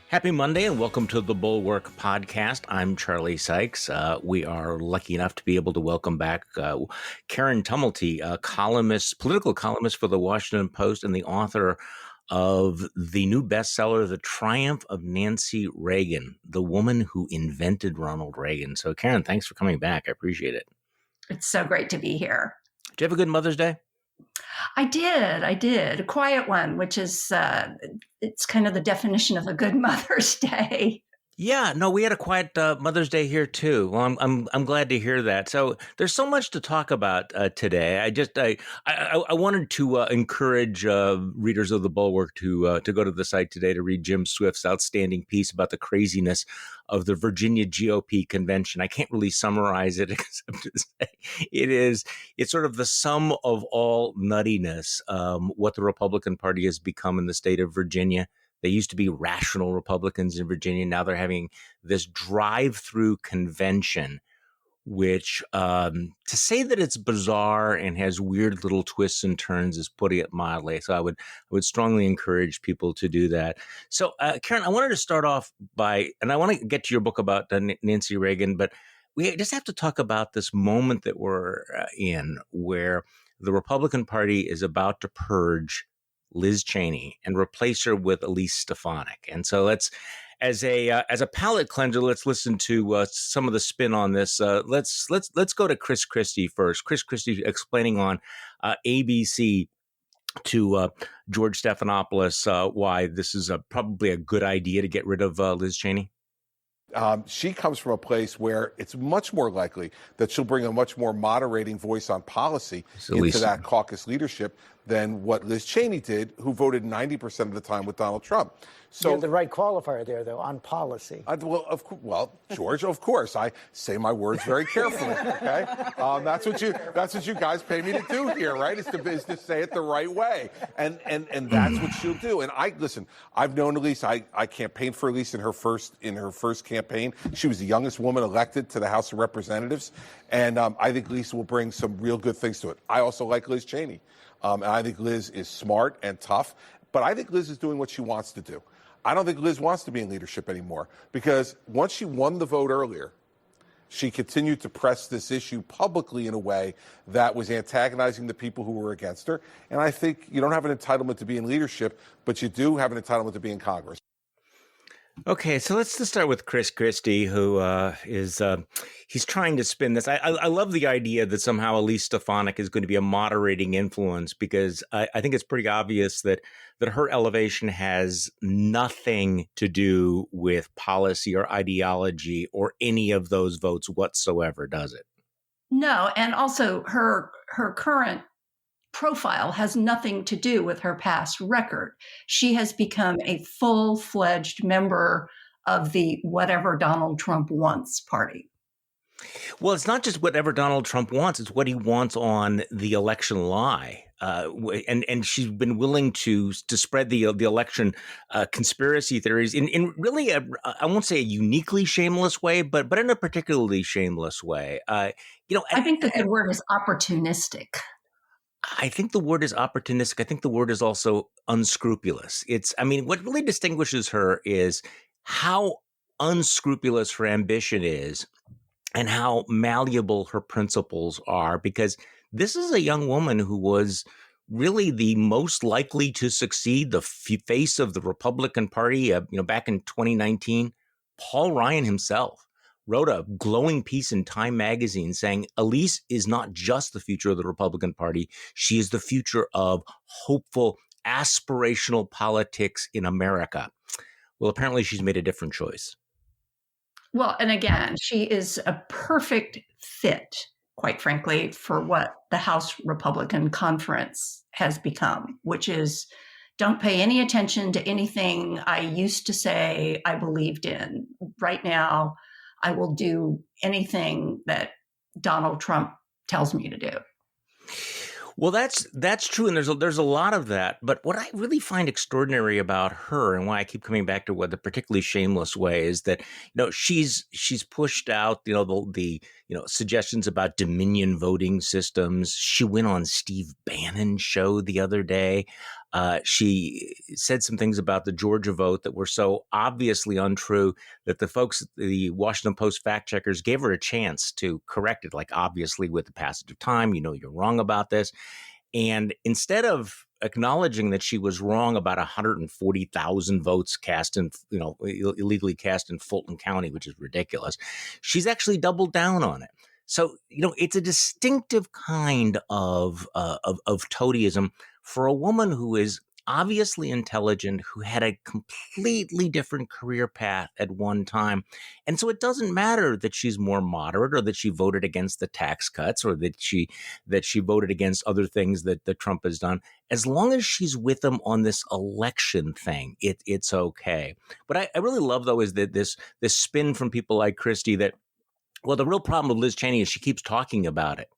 Happy Monday and welcome to the Bulwark podcast. I'm Charlie Sykes. We are lucky enough to be able to welcome back Karen Tumulty, a columnist, political columnist for the Washington Post and the author of the new bestseller, The Triumph of Nancy Reagan, the woman who invented Ronald Reagan. So Karen, thanks for coming back. I appreciate it. It's so great to be here. Did you have a good Mother's Day? I did. A quiet one, which is, it's kind of the definition of a good Mother's Day. Yeah, no, we had a quiet Mother's Day here too. Well, I'm glad to hear that. So there's so much to talk about today. I wanted to encourage readers of the Bulwark to go to the site today to read Jim Swift's outstanding piece about the craziness of the Virginia GOP convention. I can't really summarize it except to say it's sort of the sum of all nuttiness. What the Republican Party has become in the state of Virginia. They used to be rational Republicans in Virginia. Now they're having this drive-through convention, which to say that it's bizarre and has weird little twists and turns is putting it mildly. So I would strongly encourage people to do that. So Karen, I wanted to start off and I want to get to your book about Nancy Reagan, but we just have to talk about this moment that we're in where the Republican Party is about to purge Liz Cheney and replace her with Elise Stefanik. And so let's, as a palate cleanser, let's listen to some of the spin on this. Let's go to Chris Christie first. Chris Christie explaining on ABC to George Stephanopoulos why this is probably a good idea to get rid of Liz Cheney. She comes from a place where it's much more likely that she'll bring a much more moderating voice on policy into that caucus leadership than what Liz Cheney did, who voted 90% of the time with Donald Trump. So you have the right qualifier there, though, on policy. George, of course, I say my words very carefully. Okay, that's what you guys pay me to do here, right? Is to say it the right way, and that's what she'll do. And I've known Elise. I campaigned for Elise in her first campaign. She was the youngest woman elected to the House of Representatives, and I think Elise will bring some real good things to it. I also like Liz Cheney. And I think Liz is smart and tough, but I think Liz is doing what she wants to do. I don't think Liz wants to be in leadership anymore because once she won the vote earlier, she continued to press this issue publicly in a way that was antagonizing the people who were against her. And I think you don't have an entitlement to be in leadership, but you do have an entitlement to be in Congress. Okay, so let's just start with Chris Christie, who he's trying to spin this. I love the idea that somehow Elise Stefanik is going to be a moderating influence because I think it's pretty obvious that her elevation has nothing to do with policy or ideology or any of those votes whatsoever, does it? No, and also her current profile has nothing to do with her past record. She has become a full-fledged member of the whatever Donald Trump wants party. Well, it's not just whatever Donald Trump wants. It's what he wants on the election lie. And she's been willing to spread the election conspiracy theories in really I won't say a uniquely shameless way, but in a particularly shameless way. I think the good word is opportunistic. I think the word is opportunistic. I think the word is also unscrupulous. What really distinguishes her is how unscrupulous her ambition is and how malleable her principles are, because this is a young woman who was really the most likely to succeed, the face of the Republican Party, back in 2019. Paul Ryan himself wrote a glowing piece in Time magazine saying Elise is not just the future of the Republican Party. She is the future of hopeful, aspirational politics in America. Well, apparently she's made a different choice. Well, and again, she is a perfect fit, quite frankly, for what the House Republican Conference has become, which is don't pay any attention to anything I used to say I believed in. Right now, I will do anything that Donald Trump tells me to do. Well, that's true, and there's a lot of that. But what I really find extraordinary about her, and why I keep coming back to what the particularly shameless way is that she's pushed out the suggestions about Dominion voting systems. She went on Steve Bannon's show the other day, She said some things about the Georgia vote that were so obviously untrue that the folks, the Washington Post fact checkers, gave her a chance to correct it. Like, obviously, with the passage of time, you're wrong about this. And instead of acknowledging that she was wrong about 140,000 votes cast in, illegally cast in Fulton County, which is ridiculous, she's actually doubled down on it. So, it's a distinctive kind of toadyism for a woman who is obviously intelligent, who had a completely different career path at one time. And so it doesn't matter that she's more moderate, or that she voted against the tax cuts, or that she voted against other things that Trump has done. As long as she's with him on this election thing, it's okay. What I really love, though, is that this spin from people like Christie that, well, the real problem with Liz Cheney is she keeps talking about it.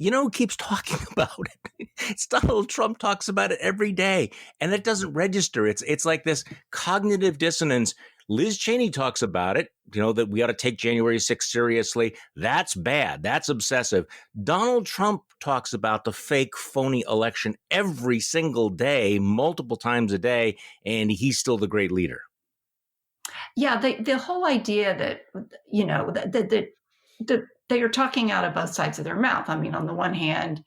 Who keeps talking about it? It's Donald Trump. Talks about it every day, and it doesn't register. It's like this cognitive dissonance. Liz Cheney talks about it, that we ought to take January 6th seriously. That's bad. That's obsessive. Donald Trump talks about the fake, phony election every single day, multiple times a day, and he's still the great leader. Yeah, the whole idea that, that they are talking out of both sides of their mouth. I mean, on the one hand,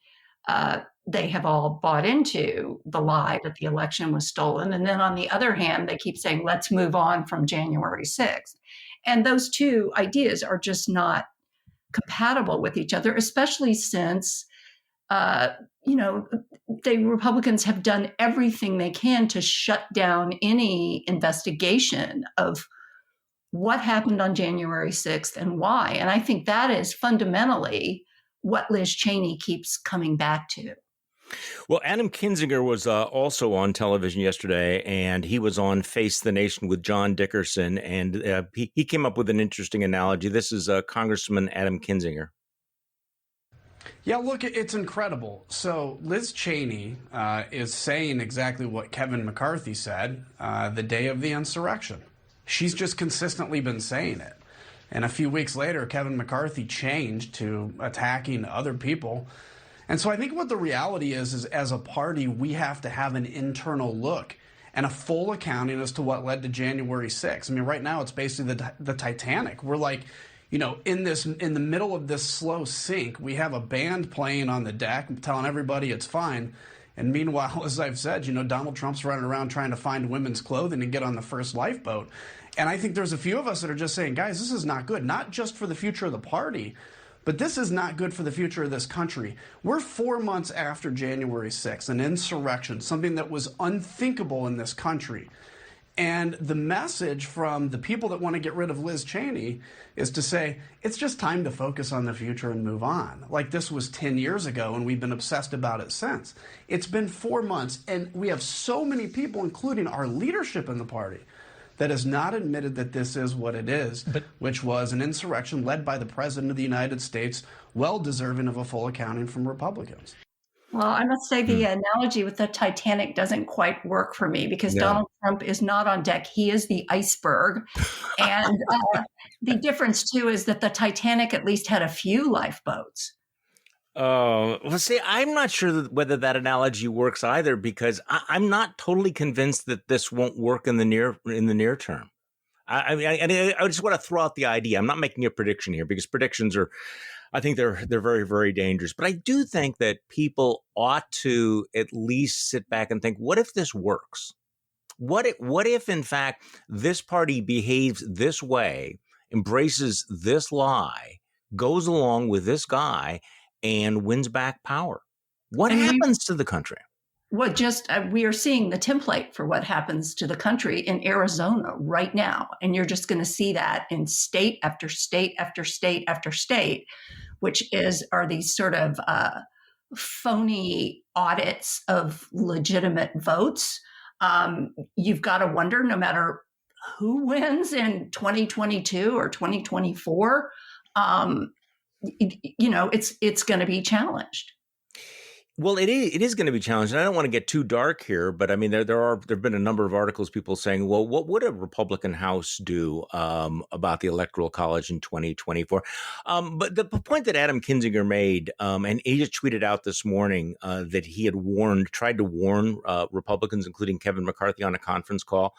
they have all bought into the lie that the election was stolen. And then on the other hand, they keep saying, let's move on from January 6th. And those two ideas are just not compatible with each other, especially since, the Republicans have done everything they can to shut down any investigation of what happened on January 6th and why. And I think that is fundamentally what Liz Cheney keeps coming back to. Well, Adam Kinzinger was also on television yesterday, and he was on Face the Nation with John Dickerson, and he came up with an interesting analogy. This is Congressman Adam Kinzinger. Yeah, look, it's incredible. So Liz Cheney is saying exactly what Kevin McCarthy said the day of the insurrection. She's just consistently been saying it. And a few weeks later, Kevin McCarthy changed to attacking other people. And so I think what the reality is as a party, we have to have an internal look and a full accounting as to what led to January 6th. I mean, right now, it's basically the Titanic. We're like, in the middle of this slow sink, we have a band playing on the deck telling everybody it's fine. And meanwhile, as I've said, Donald Trump's running around trying to find women's clothing and get on the first lifeboat. And I think there's a few of us that are just saying, guys, this is not good, not just for the future of the party, but this is not good for the future of this country. We're 4 months after January 6th, an insurrection, something that was unthinkable in this country. And the message from the people that want to get rid of Liz Cheney is to say, it's just time to focus on the future and move on. Like this was 10 years ago, and we've been obsessed about it since. It's been 4 months, and we have so many people, including our leadership in the party, that has not admitted that this is what it is, which was an insurrection led by the President of the United States, well deserving of a full accounting from Republicans. Well, I must say the analogy with the Titanic doesn't quite work for me because Donald Trump is not on deck. He is the iceberg. And the difference, too, is that the Titanic at least had a few lifeboats. Oh, well, see, I'm not sure whether that analogy works either, because I'm not totally convinced that this won't work in the near term. I just want to throw out the idea. I'm not making a prediction here, because predictions are, I think they're very, very dangerous. But I do think that people ought to at least sit back and think, what if this works? What if in fact this party behaves this way, embraces this lie, goes along with this guy, and wins back power? What happens to the country? Well, we are seeing the template for what happens to the country in Arizona right now. And you're just going to see that in state after state after state after state, which are these sort of phony audits of legitimate votes. You've got to wonder, no matter who wins in 2022 or 2024, it's going to be challenged. Well, it is going to be challenging. I don't want to get too dark here, but I mean, there've been a number of articles, people saying, well, what would a Republican House do about the Electoral College in 2024? But the point that Adam Kinzinger made, and he just tweeted out this morning that he had tried to warn Republicans, including Kevin McCarthy, on a conference call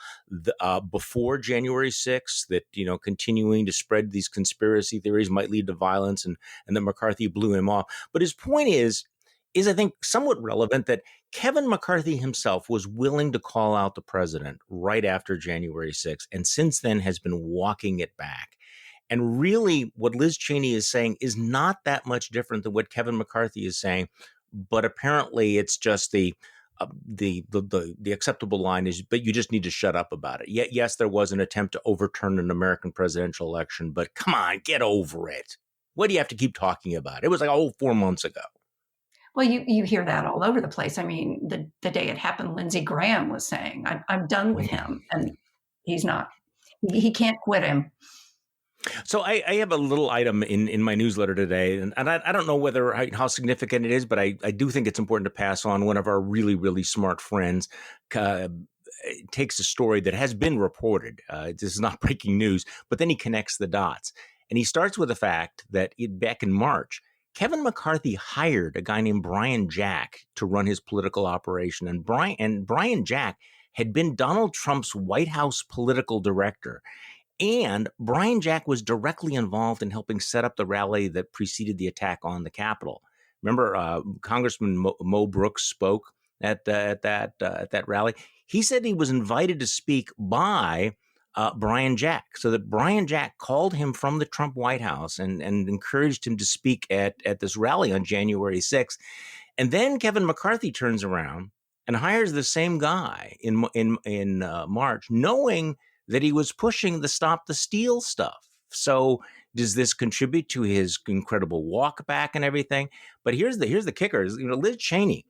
before January 6th, that continuing to spread these conspiracy theories might lead to violence, and that McCarthy blew him off. But his point is I think somewhat relevant that Kevin McCarthy himself was willing to call out the president right after January 6th, and since then has been walking it back. And really what Liz Cheney is saying is not that much different than what Kevin McCarthy is saying, but apparently it's just the acceptable line is, but you just need to shut up about it. Yet, yes, there was an attempt to overturn an American presidential election, but come on, get over it. What do you have to keep talking about? It was like 4 months ago. Well, you hear that all over the place. I mean, the day it happened, Lindsey Graham was saying, I'm done with him. And he's not. He can't quit him. So I have a little item in my newsletter today, and I don't know how significant it is, but I do think it's important to pass on. One of our really, really smart friends takes a story that has been reported. This is not breaking news, but then he connects the dots. And he starts with the fact that back in March, Kevin McCarthy hired a guy named Brian Jack to run his political operation. And Brian Jack had been Donald Trump's White House political director. And Brian Jack was directly involved in helping set up the rally that preceded the attack on the Capitol. Remember, Congressman Mo Brooks spoke at that rally. He said he was invited to speak by Brian Jack, so that Brian Jack called him from the Trump White House and encouraged him to speak at this rally on January 6th. And then Kevin McCarthy turns around and hires the same guy in March, knowing that he was pushing the Stop the Steal stuff. So does this contribute to his incredible walk back and everything? But here's the kicker: Liz Cheney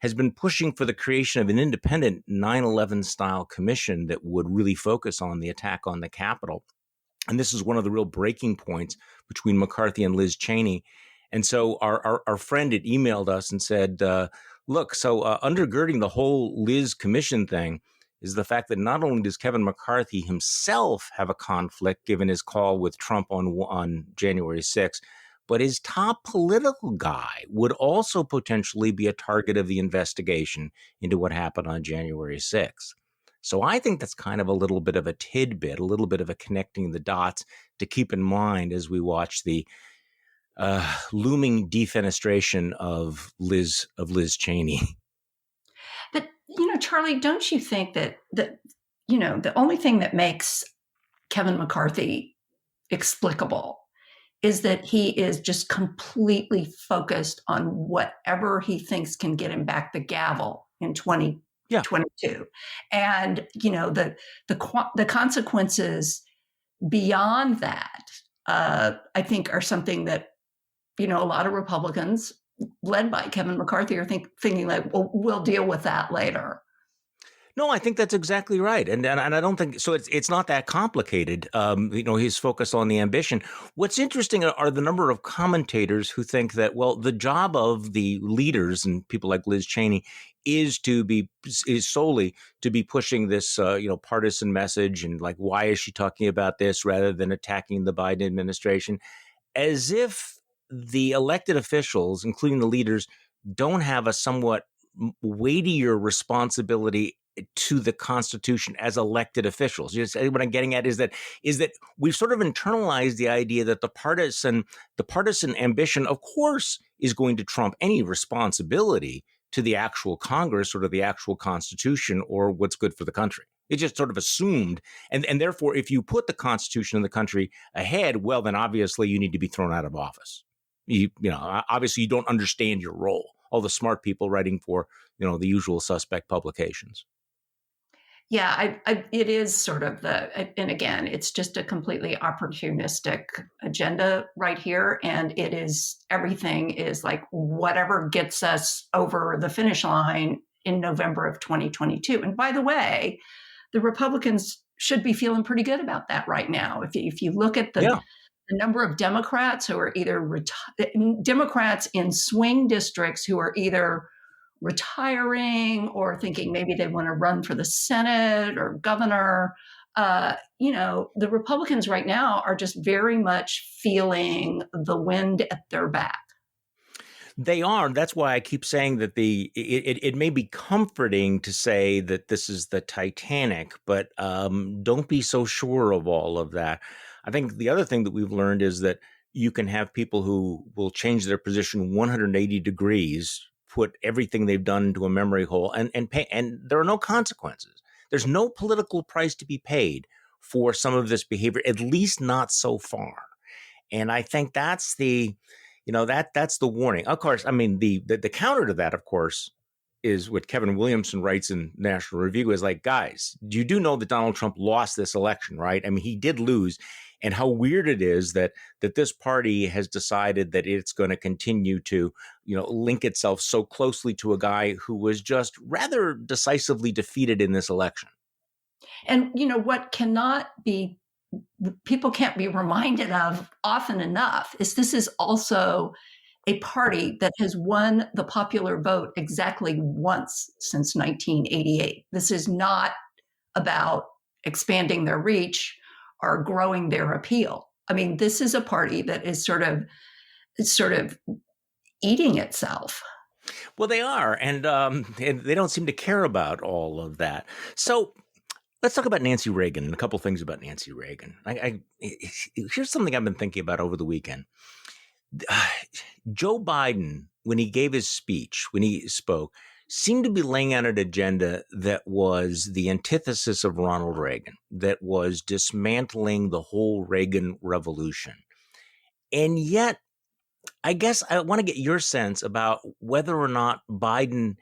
has been pushing for the creation of an independent 9/11 style commission that would really focus on the attack on the Capitol. And this is one of the real breaking points between McCarthy and Liz Cheney. And so our friend had emailed us and said, look, so undergirding the whole Liz commission thing is the fact that not only does Kevin McCarthy himself have a conflict given his call with Trump on January 6th, but his top political guy would also potentially be a target of the investigation into what happened on January 6th. So I think that's kind of a little bit of a tidbit, a little bit of a connecting the dots to keep in mind as we watch the looming defenestration of Liz Cheney. But, Charlie, don't you think that the only thing that makes Kevin McCarthy explicable is that he is just completely focused on whatever he thinks can get him back the gavel in 2022. And, the consequences beyond that, I think are something that, a lot of Republicans led by Kevin McCarthy are thinking like, well, we'll deal with that later. No, I think that's exactly right, and I don't think so. It's not that complicated. He's focused on the ambition. What's interesting are the number of commentators who think that, well, the job of the leaders and people like Liz Cheney is solely to be pushing this partisan message, and like, why is she talking about this rather than attacking the Biden administration, as if the elected officials, including the leaders, don't have a somewhat weightier responsibility to the Constitution as elected officials. What I'm getting at is that we've sort of internalized the idea that the partisan ambition, of course, is going to trump any responsibility to the actual Congress or to the actual Constitution or what's good for the country. It's just sort of assumed. And therefore, if you put the Constitution and the country ahead, well, then obviously you need to be thrown out of office. Obviously you don't understand your role. All the smart people writing for, the usual suspect publications. Yeah, it is sort of and again, it's just a completely opportunistic agenda right here. And everything is like whatever gets us over the finish line in November of 2022. And by the way, the Republicans should be feeling pretty good about that right now. If you look at the number of Democrats who are either Democrats in swing districts who are either retiring or thinking maybe they want to run for the Senate or governor. The Republicans right now are just very much feeling the wind at their back. They are. That's why I keep saying that it may be comforting to say that this is the Titanic, but don't be so sure of all of that. I think the other thing that we've learned is that you can have people who will change their position 180 degrees, put everything they've done into a memory hole, and pay, and there are no consequences. There's no political price to be paid for some of this behavior, at least not so far. And I think that's that's the warning. Of course, I mean, the counter to that, of course, is what Kevin Williamson writes in National Review is like, guys, you do know that Donald Trump lost this election, right? I mean, he did lose. And how weird it is that this party has decided that it's going to continue to, link itself so closely to a guy who was just rather decisively defeated in this election. And, what people can't be reminded of often enough is this is also a party that has won the popular vote exactly once since 1988. This is not about expanding their reach or growing their appeal. I mean, this is a party that is sort of eating itself. Well, they are, and they don't seem to care about all of that. So let's talk about Nancy Reagan and a couple things about Nancy Reagan. Here's something I've been thinking about over the weekend. Joe Biden, when he gave his speech, when he spoke, seemed to be laying out an agenda that was the antithesis of Ronald Reagan, that was dismantling the whole Reagan revolution. And yet, I guess I want to get your sense about whether or not Biden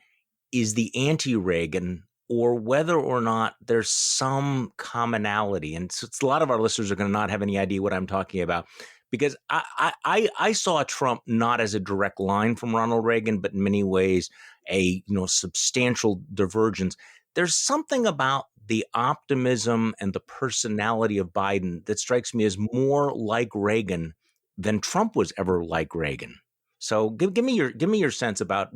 is the anti-Reagan or whether or not there's some commonality. And so a lot of our listeners are going to not have any idea what I'm talking about, because I saw Trump not as a direct line from Ronald Reagan, but in many ways a substantial divergence. There's something about the optimism and the personality of Biden that strikes me as more like Reagan than Trump was ever like Reagan. So give me your sense about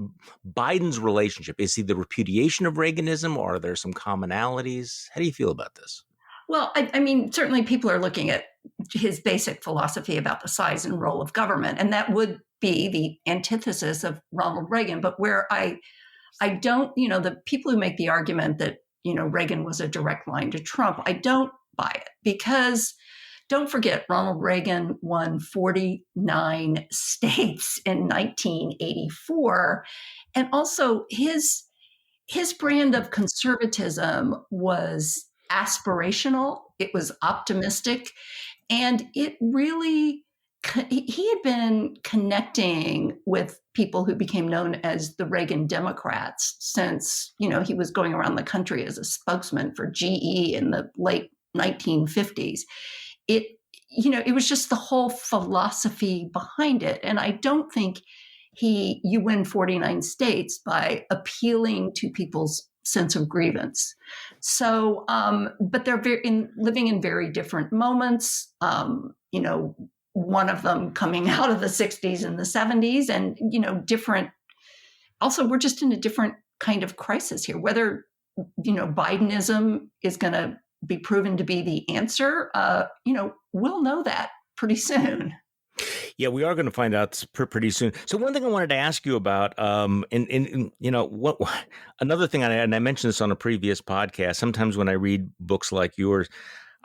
Biden's relationship. Is he the repudiation of Reaganism, or are there some commonalities? How do you feel about this? Well, I mean, certainly people are looking at his basic philosophy about the size and role of government, and that would be the antithesis of Ronald Reagan. But where I don't, the people who make the argument that, Reagan was a direct line to Trump, I don't buy it, because don't forget, Ronald Reagan won 49 states in 1984. And also his brand of conservatism was aspirational. It was optimistic. And it really, he had been connecting with people who became known as the Reagan Democrats since, he was going around the country as a spokesman for GE in the late 1950s. It was just the whole philosophy behind it. And I don't think you win 49 states by appealing to people's sense of grievance. So, but they're living in very different moments. One of them coming out of the 60s and the 70s, and, different. Also, we're just in a different kind of crisis here. Whether, Bidenism is going to be proven to be the answer, we'll know that pretty soon. Yeah, we are going to find out pretty soon. So one thing I wanted to ask you about, another thing, and I mentioned this on a previous podcast, sometimes when I read books like yours,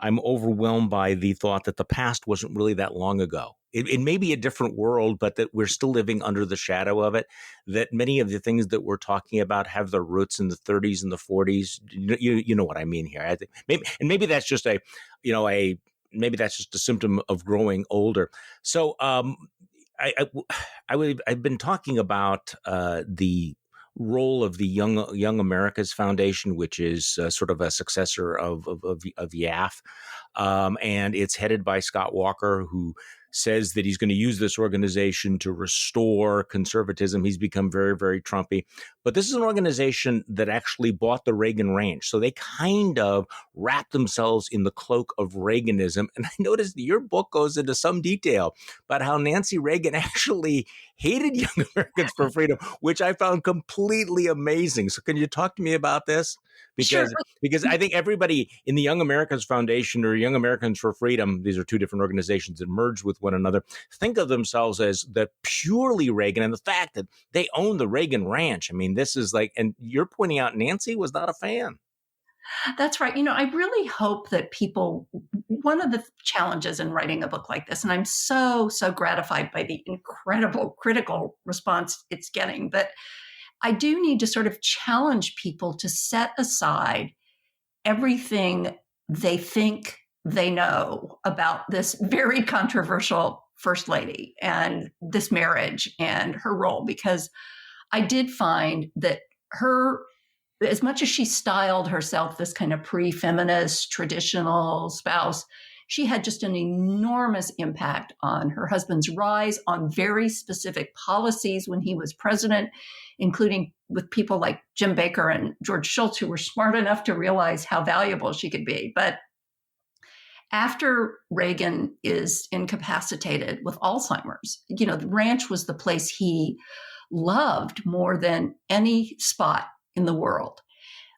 I'm overwhelmed by the thought that the past wasn't really that long ago. It may be a different world, but that we're still living under the shadow of it, that many of the things that we're talking about have their roots in the 30s and the 40s. You know what I mean here. I think maybe that's just maybe that's just a symptom of growing older. So I've been talking about the role of the Young America's Foundation, which is sort of a successor of YAF, and it's headed by Scott Walker, who says that he's going to use this organization to restore conservatism. He's become very, very Trumpy. But this is an organization that actually bought the Reagan Ranch. So they kind of wrap themselves in the cloak of Reaganism. And I noticed your book goes into some detail about how Nancy Reagan actually hated Young Americans for Freedom, which I found completely amazing. So can you talk to me about this? Because I think everybody in the Young Americans Foundation or Young Americans for Freedom, these are two different organizations that merge with one another, think of themselves as the purely Reagan, and the fact that they own the Reagan Ranch. I mean, this is like, and you're pointing out Nancy was not a fan. That's right. I really hope that people, one of the challenges in writing a book like this, and I'm so gratified by the incredible critical response it's getting, but I do need to sort of challenge people to set aside everything they think they know about this very controversial First Lady and this marriage and her role, because I did find that her, as much as she styled herself this kind of pre-feminist traditional spouse, she had just an enormous impact on her husband's rise, on very specific policies when he was president, including with people like Jim Baker and George Shultz, who were smart enough to realize how valuable she could be. But after Reagan is incapacitated with Alzheimer's, the ranch was the place he loved more than any spot in the world.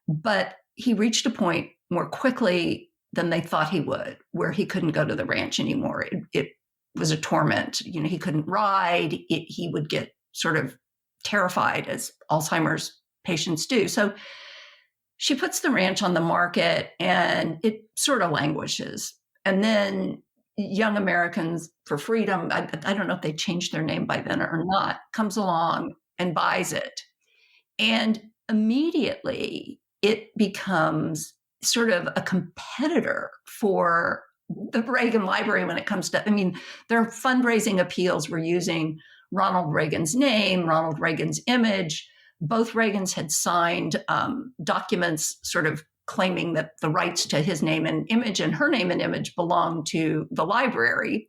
But he reached a point more quickly than they thought he would, where he couldn't go to the ranch anymore. It was a torment. He couldn't ride. He would get sort of terrified, as Alzheimer's patients do. So she puts the ranch on the market and it sort of languishes. And then Young Americans for Freedom, I don't know if they changed their name by then or not, comes along and buys it. And immediately it becomes sort of a competitor for the Reagan Library when it comes to, their fundraising appeals were using Ronald Reagan's name, Ronald Reagan's image. Both Reagans had signed documents sort of claiming that the rights to his name and image and her name and image belonged to the library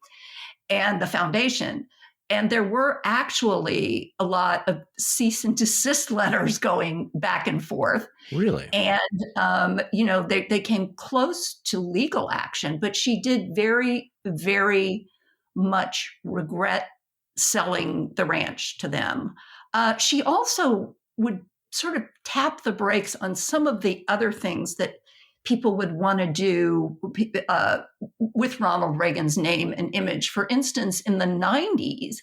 and the foundation. And there were actually a lot of cease and desist letters going back and forth. Really? And, they came close to legal action, but she did very, very much regret selling the ranch to them. She also would sort of tap the brakes on some of the other things that people would want to do with Ronald Reagan's name and image. For instance, in the 90s,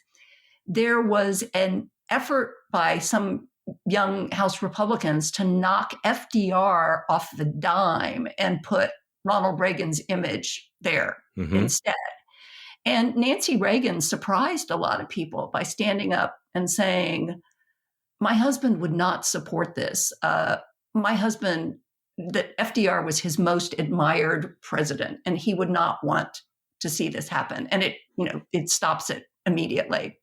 there was an effort by some young House Republicans to knock FDR off the dime and put Ronald Reagan's image there instead. And Nancy Reagan surprised a lot of people by standing up and saying, my husband would not support this. My husband, that FDR was his most admired president, and he would not want to see this happen. And it stops it immediately.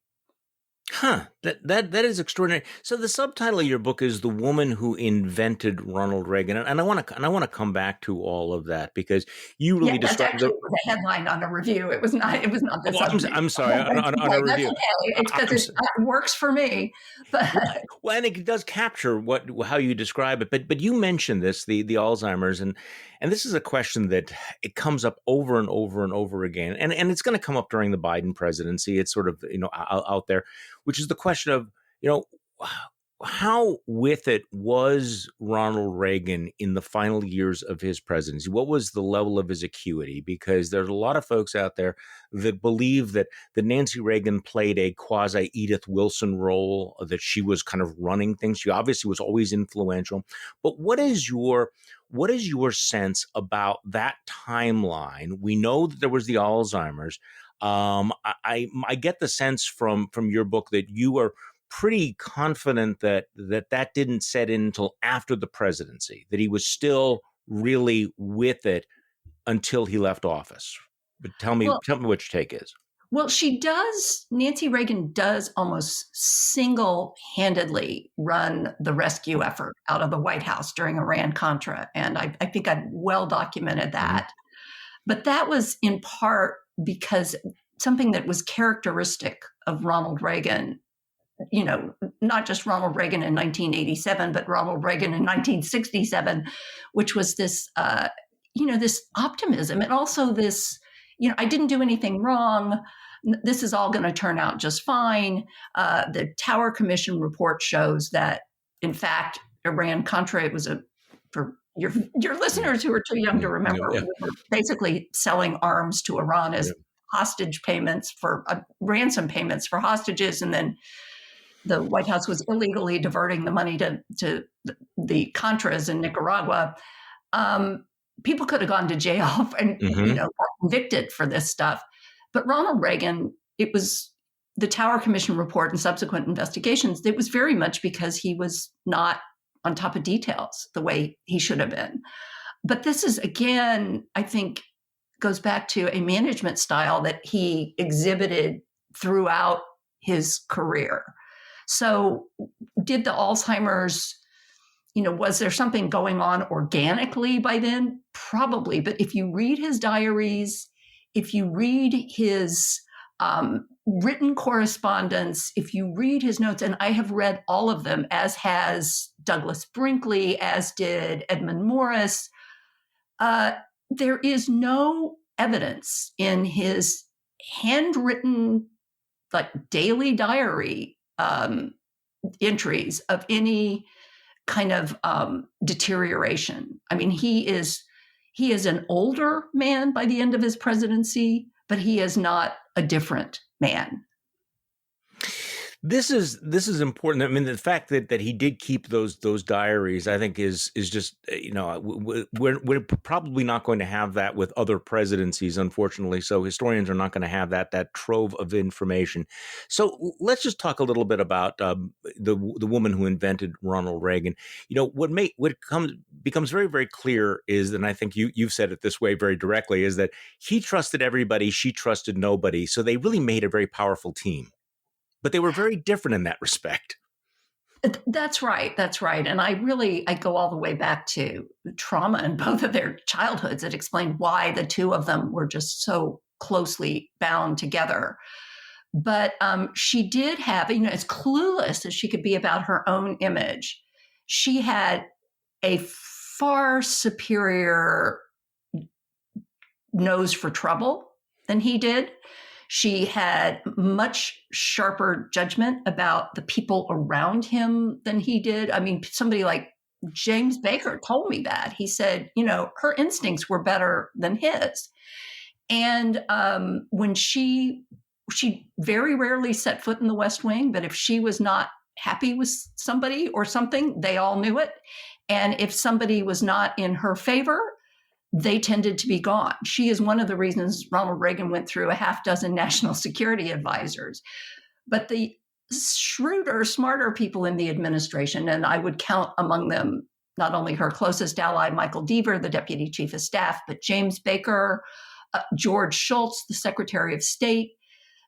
Huh. That is extraordinary. So the subtitle of your book is "The Woman Who Invented Ronald Reagan," and I want to come back to all of that because you really described the headline on a review. It was not. It was not the subject. I'm sorry on a review. That's okay. It's because it works for me. But well, and it does capture how you describe it. But you mentioned this, the Alzheimer's, and this is a question that it comes up over and over and over again, and it's going to come up during the Biden presidency. It's sort of out there, which is the question of how with it was Ronald Reagan in the final years of his presidency? What was the level of his acuity? Because there's a lot of folks out there that believe that Nancy Reagan played a quasi Edith Wilson role, that she was kind of running things. She obviously was always influential. But what is your sense about that timeline? We know that there was the Alzheimer's. I get the sense from your book that you are pretty confident that didn't set in until after the presidency, that he was still really with it until he left office. But tell me what your take is. Well, Nancy Reagan does almost single-handedly run the rescue effort out of the White House during Iran-Contra. And I think I've well documented that. But that was in part because something that was characteristic of Ronald Reagan, not just Ronald Reagan in 1987, but Ronald Reagan in 1967, which was this, this optimism and also this, I didn't do anything wrong. This is all going to turn out just fine. The Tower Commission report shows that, in fact, Iran-Contra, it was for your listeners who are too young to remember, we were basically selling arms to Iran as hostage payments for ransom payments for hostages. And then the White House was illegally diverting the money to the Contras in Nicaragua. People could have gone to jail and got convicted for this stuff. But Ronald Reagan, it was the Tower Commission report and subsequent investigations, it was very much because he was not on top of details the way he should have been. But this is, again, I think, goes back to a management style that he exhibited throughout his career. So did the Alzheimer's, was there something going on organically by then? Probably. But if you read his diaries, if you read his written correspondence, if you read his notes, and I have read all of them, as has Douglas Brinkley, as did Edmund Morris, there is no evidence in his handwritten, daily diary entries of any kind of deterioration. I mean, he is an older man by the end of his presidency, but he is not a different man. This is important. I mean, the fact that he did keep those diaries, I think, is just, we're probably not going to have that with other presidencies, unfortunately. So historians are not going to have that trove of information. So let's just talk a little bit about the woman who invented Ronald Reagan. What becomes very, very clear is, and I think you've said it this way very directly, is that he trusted everybody, she trusted nobody. So they really made a very powerful team. But they were very different in that respect. That's right. That's right. And I go all the way back to trauma in both of their childhoods that explained why the two of them were just so closely bound together. But she did have, as clueless as she could be about her own image, she had a far superior nose for trouble than he did. She had much sharper judgment about the people around him than he did. I mean, somebody like James Baker told me that. He said, her instincts were better than his. And when she very rarely set foot in the West Wing, but if she was not happy with somebody or something, they all knew it. And if somebody was not in her favor, they tended to be gone. She is one of the reasons Ronald Reagan went through a half dozen national security advisors. But the shrewder, smarter people in the administration, and I would count among them not only her closest ally, Michael Deaver, the deputy chief of staff, but James Baker, George Shultz, the Secretary of State,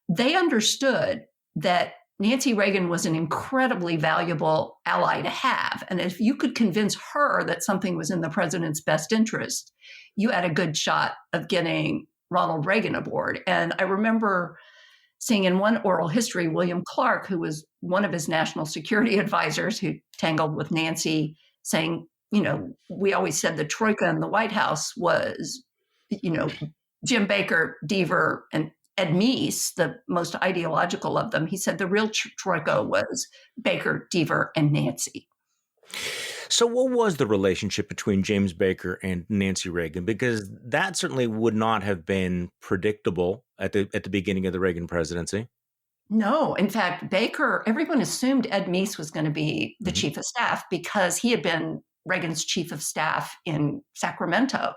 they understood that Nancy Reagan was an incredibly valuable ally to have. And if you could convince her that something was in the president's best interest, you had a good shot of getting Ronald Reagan aboard. And I remember seeing in one oral history, William Clark, who was one of his national security advisors who tangled with Nancy, saying, we always said the troika in the White House was, Jim Baker, Deaver, and Ed Meese, the most ideological of them. He said the real troika was Baker, Deaver, and Nancy. So what was the relationship between James Baker and Nancy Reagan? Because that certainly would not have been predictable at the beginning of the Reagan presidency. No. In fact, Baker, everyone assumed Ed Meese was going to be the chief of staff because he had been Reagan's chief of staff in Sacramento.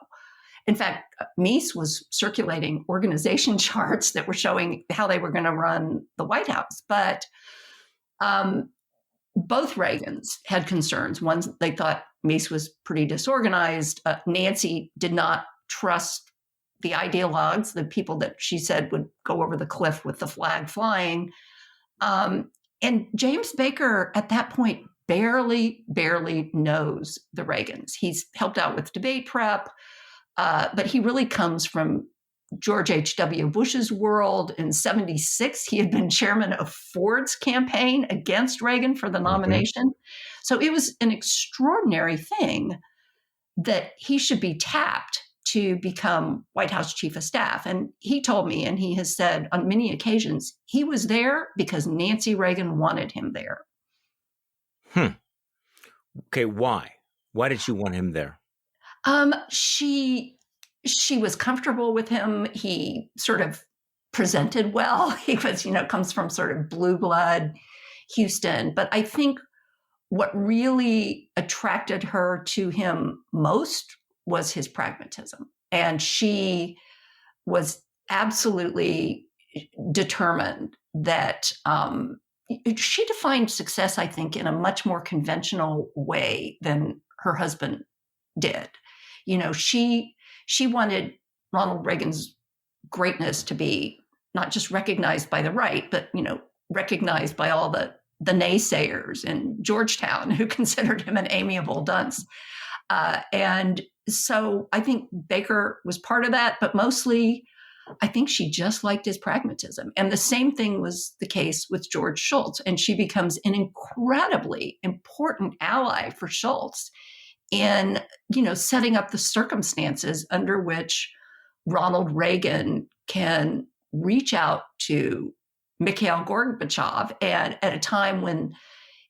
In fact, Meese was circulating organization charts that were showing how they were going to run the White House. But both Reagans had concerns. One, they thought Meese was pretty disorganized. Nancy did not trust the ideologues, the people that she said would go over the cliff with the flag flying. And James Baker, at that point, barely knows the Reagans. He's helped out with debate prep. But he really comes from George H.W. Bush's world. In 76, he had been chairman of Ford's campaign against Reagan for the nomination. So it was an extraordinary thing that he should be tapped to become White House chief of staff. And he told me, and he has said on many occasions, he was there because Nancy Reagan wanted him there. Okay, why? Why did she want him there? She was comfortable with him. He sort of presented well. He was, comes from sort of blue blood Houston. But I think what really attracted her to him most was his pragmatism. And she was absolutely determined that she defined success, I think, in a much more conventional way than her husband did. She wanted Ronald Reagan's greatness to be not just recognized by the right, but, recognized by all the naysayers in Georgetown who considered him an amiable dunce. And so I think Baker was part of that, but mostly I think she just liked his pragmatism. And the same thing was the case with George Shultz. And she becomes an incredibly important ally for Shultz in, setting up the circumstances under which Ronald Reagan can reach out to Mikhail Gorbachev, and at a time when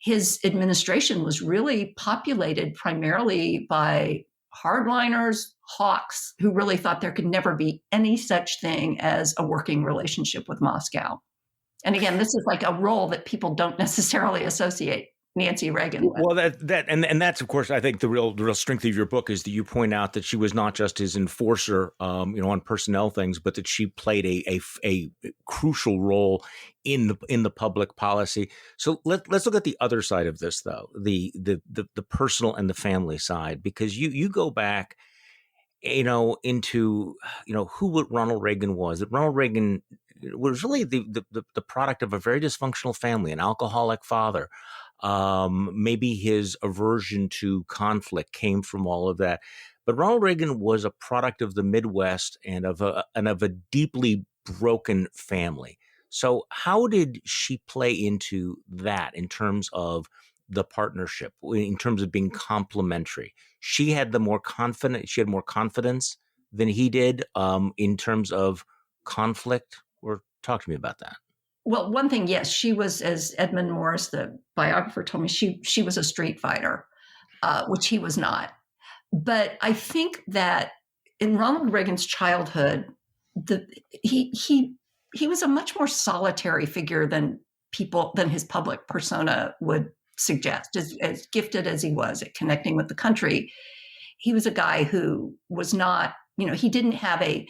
his administration was really populated primarily by hardliners, hawks, who really thought there could never be any such thing as a working relationship with Moscow. And again, this is like a role that people don't necessarily associate Nancy Reagan with. Well, that's of course, I think the real strength of your book is that you point out that she was not just his enforcer, on personnel things, but that she played a crucial role in the public policy. So let's look at the other side of this, though, the personal and the family side, because you go back, into who Ronald Reagan was. That Ronald Reagan was really the product of a very dysfunctional family, an alcoholic father. Maybe his aversion to conflict came from all of that. But Ronald Reagan was a product of the Midwest and of a deeply broken family. So how did she play into that in terms of the partnership, in terms of being complementary? She had more confidence than he did in terms of conflict. Or talk to me about that. Well, one thing, yes, she was, as Edmund Morris, the biographer, told me, she was a street fighter, which he was not. But I think that in Ronald Reagan's childhood, he was a much more solitary figure than his public persona would suggest. As gifted as he was at connecting with the country, he was a guy who was not, he didn't have a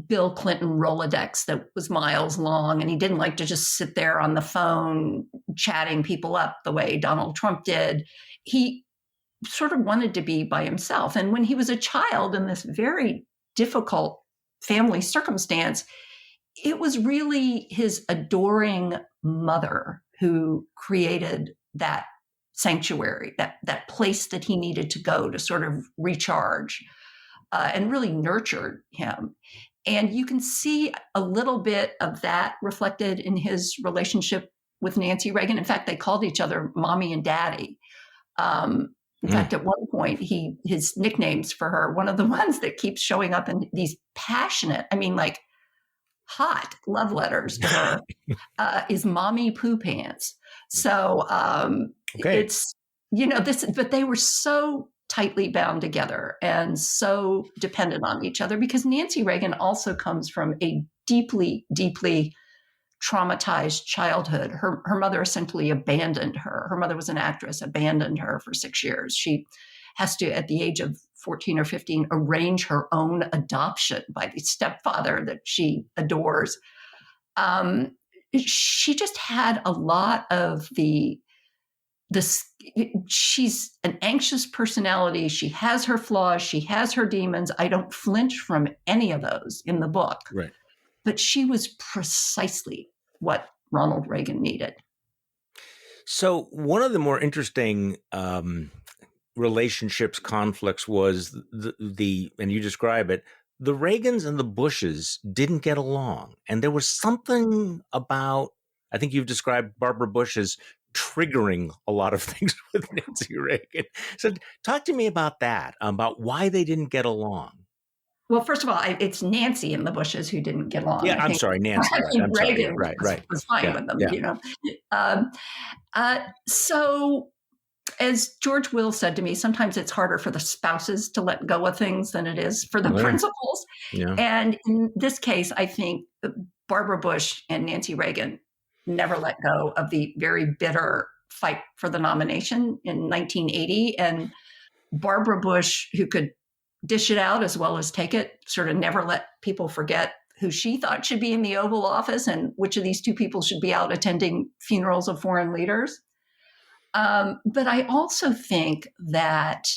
Bill Clinton Rolodex that was miles long, and he didn't like to just sit there on the phone chatting people up the way Donald Trump did. He sort of wanted to be by himself. And when he was a child in this very difficult family circumstance, it was really his adoring mother who created that sanctuary, that place that he needed to go to sort of recharge. And really nurtured him. And you can see a little bit of that reflected in his relationship with Nancy Reagan. In fact, they called each other mommy and daddy. In fact, at one point, his nicknames for her, one of the ones that keeps showing up in these passionate, like hot love letters to her, is Mommy Poo Pants. So it's, but they were so tightly bound together and so dependent on each other, because Nancy Reagan also comes from a deeply, deeply traumatized childhood. Her mother essentially abandoned her. Her mother was an actress, abandoned her for 6 years. She has to, at the age of 14 or 15, arrange her own adoption by the stepfather that she adores. She just had a lot of she's an anxious personality. She has her flaws. She has her demons. I don't flinch from any of those in the book. Right. But she was precisely what Ronald Reagan needed. So one of the more interesting relationships, conflicts, was the and you describe it, the Reagans and the Bushes didn't get along. And there was something about, I think you've described Barbara Bush as triggering a lot of things with Nancy Reagan. So talk to me about that, about why they didn't get along. Well, first of all, it's Nancy and the Bushes who didn't get along. Yeah, I'm sorry, Nancy. Right, I'm Reagan sorry. Right. was fine with them, you know. So as George Will said to me, sometimes it's harder for the spouses to let go of things than it is for the principals. Yeah. And in this case, I think Barbara Bush and Nancy Reagan never let go of the very bitter fight for the nomination in 1980. And Barbara Bush, who could dish it out as well as take it, sort of never let people forget who she thought should be in the Oval Office and which of these two people should be out attending funerals of foreign leaders. But I also think that,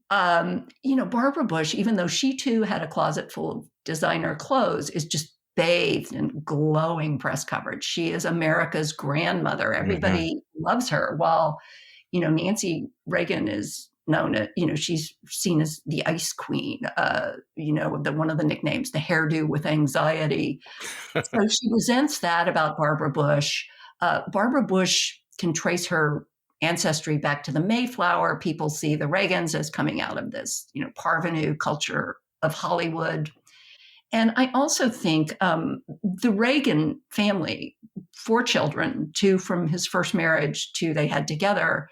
Barbara Bush, even though she too had a closet full of designer clothes, is just bathed in glowing press coverage. She is America's grandmother. Everybody loves her. While, Nancy Reagan is known as, she's seen as the ice queen, one of the nicknames, the hairdo with anxiety. So she resents that about Barbara Bush. Barbara Bush can trace her ancestry back to the Mayflower. People see the Reagans as coming out of this, parvenu culture of Hollywood. And I also think the Reagan family, 4 children, 2 from his first marriage, 2 they had together,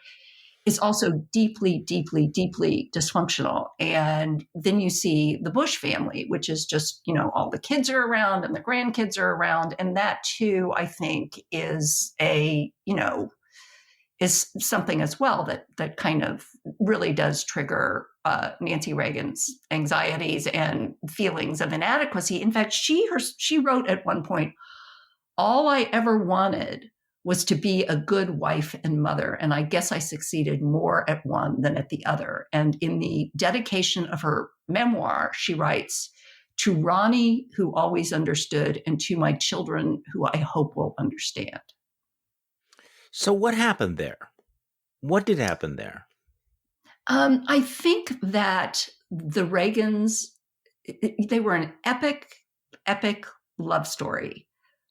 is also deeply, deeply, deeply dysfunctional. And then you see the Bush family, which is just, all the kids are around and the grandkids are around. And that too, I think, is is something as well that kind of really does trigger Nancy Reagan's anxieties and feelings of inadequacy. In fact, she wrote at one point, "All I ever wanted was to be a good wife and mother, and I guess I succeeded more at one than at the other." And in the dedication of her memoir, she writes, "To Ronnie, who always understood, and to my children, who I hope will understand." So what happened there? What did happen there? I think that the Reagans, they were an epic, epic love story,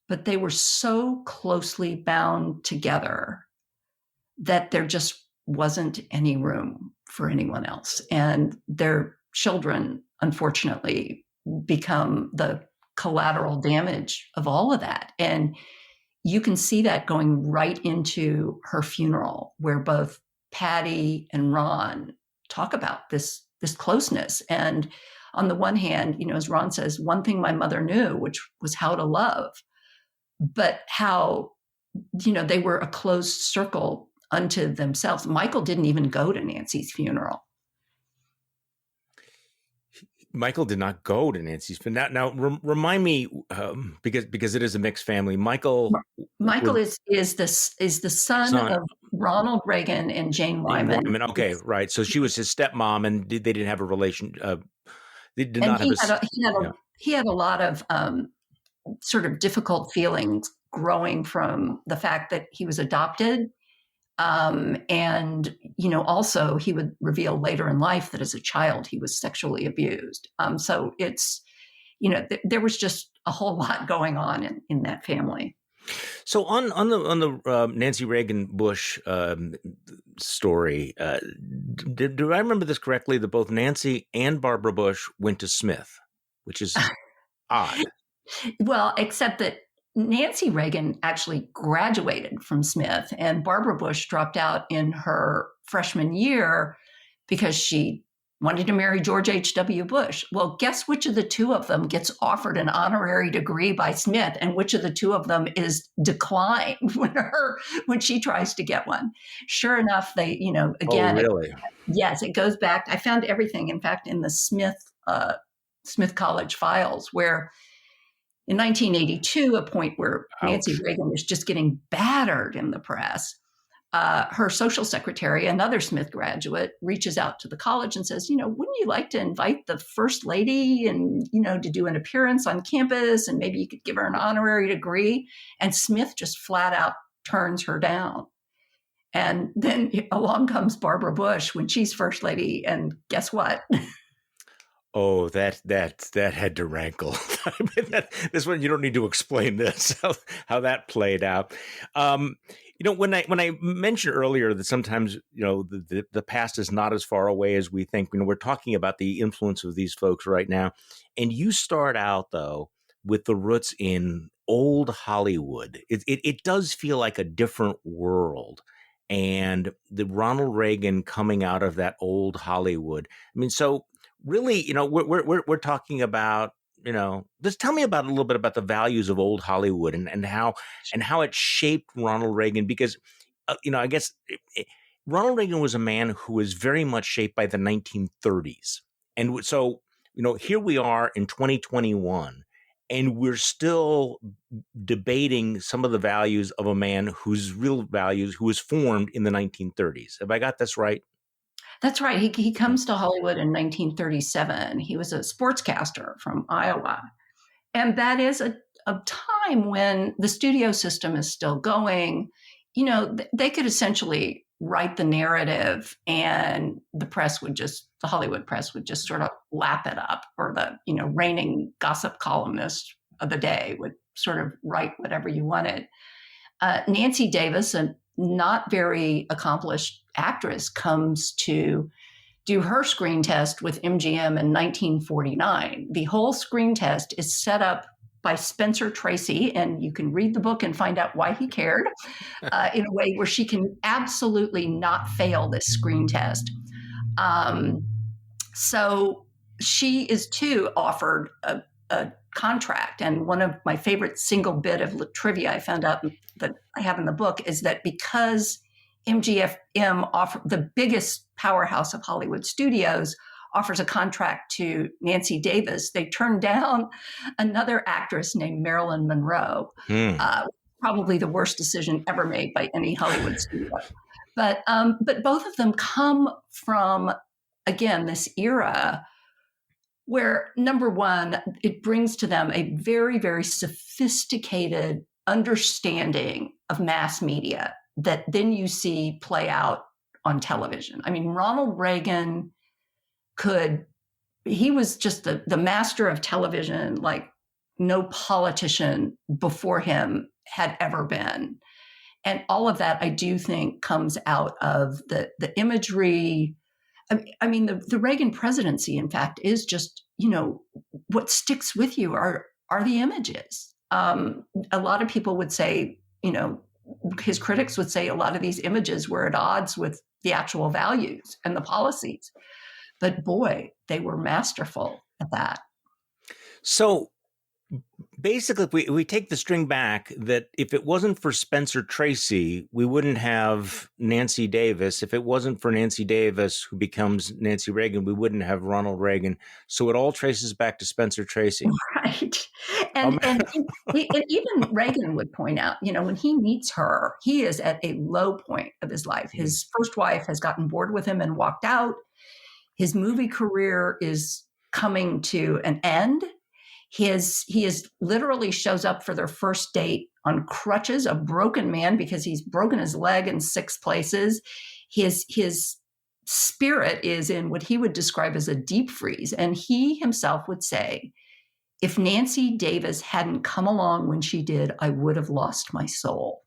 but they were so closely bound together that there just wasn't any room for anyone else. And their children, unfortunately, become the collateral damage of all of that. And you can see that going right into her funeral, where both Patty and Ron talk about this closeness. And on the one hand, as Ron says, one thing my mother knew, which was how to love, but how, they were a closed circle unto themselves. Michael didn't even go to Nancy's funeral. Michael did not go to Nancy's funeral. Now, remind me, because it is a mixed family. Michael is the son of Ronald Reagan and Jane Wyman. Okay, right. So she was his stepmom, and they didn't have a relation. They did not have. He had a lot of sort of difficult feelings growing from the fact that he was adopted. And, also he would reveal later in life that as a child, he was sexually abused. So it's, there was just a whole lot going on in that family. So on the Nancy Reagan Bush story, do I remember this correctly, that both Nancy and Barbara Bush went to Smith, which is odd. Well, except that Nancy Reagan actually graduated from Smith, and Barbara Bush dropped out in her freshman year because she wanted to marry George H.W. Bush. Well, guess which of the two of them gets offered an honorary degree by Smith, and which of the two of them is declined when she tries to get one? Sure enough, they, again, oh, really? Yes, it goes back. I found everything, in fact, in the Smith College files, where in 1982, a point where Nancy Reagan was just getting battered in the press, her social secretary, another Smith graduate, reaches out to the college and says, wouldn't you like to invite the first lady and, to do an appearance on campus, and maybe you could give her an honorary degree? And Smith just flat out turns her down. And then along comes Barbara Bush when she's first lady, and guess what? Oh, that had to rankle. I mean, this one you don't need to explain this how that played out. When I mentioned earlier that sometimes the past is not as far away as we think. We're talking about the influence of these folks right now, and you start out though with the roots in old Hollywood. It does feel like a different world, and the Ronald Reagan coming out of that old Hollywood. I mean, so. Really, we're talking about, just tell me a little bit about the values of old Hollywood and how it shaped Ronald Reagan, because, I guess Ronald Reagan was a man who was very much shaped by the 1930s. And so, here we are in 2021, and we're still debating some of the values of a man whose real values, who was formed in the 1930s. Have I got this right? That's right. He comes to Hollywood in 1937. He was a sportscaster from Iowa. And that is a time when the studio system is still going. They could essentially write the narrative and the Hollywood press would just sort of lap it up, or the, reigning gossip columnist of the day would sort of write whatever you wanted. Nancy Davis, a not very accomplished actress, comes to do her screen test with MGM in 1949. The whole screen test is set up by Spencer Tracy, and you can read the book and find out why he cared, in a way where she can absolutely not fail this screen test. So she is too offered a contract. And one of my favorite single bit of trivia I found out that I have in the book is that because MGM offered, the biggest powerhouse of Hollywood studios, offers a contract to Nancy Davis, they turned down another actress named Marilyn Monroe. Probably the worst decision ever made by any Hollywood studio. But both of them come from, again, this era where, number one, it brings to them a very, very sophisticated understanding of mass media that then you see play out on television. I mean, Ronald Reagan he was just the master of television like no politician before him had ever been. And all of that, I do think, comes out of the imagery. I mean, the Reagan presidency, in fact, is just, what sticks with you are the images. A lot of people would say, his critics would say a lot of these images were at odds with the actual values and the policies. But boy, they were masterful at that. So basically, if we take the string back, that if it wasn't for Spencer Tracy, we wouldn't have Nancy Davis. If it wasn't for Nancy Davis, who becomes Nancy Reagan, we wouldn't have Ronald Reagan. So it all traces back to Spencer Tracy. Right. And even Reagan would point out, when he meets her, he is at a low point of his life. His first wife has gotten bored with him and walked out. His movie career is coming to an end. He literally shows up for their first date on crutches, a broken man, because he's broken his leg in 6 places. His spirit is in what he would describe as a deep freeze. And he himself would say, if Nancy Davis hadn't come along when she did, I would have lost my soul.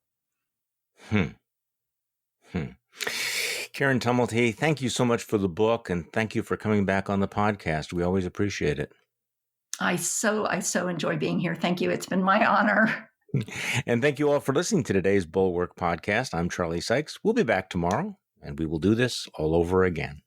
Karen Tumulty, thank you so much for the book, and thank you for coming back on the podcast. We always appreciate it. I so enjoy being here. Thank you. It's been my honor. And thank you all for listening to today's Bulwark podcast. I'm Charlie Sykes. We'll be back tomorrow, and we will do this all over again.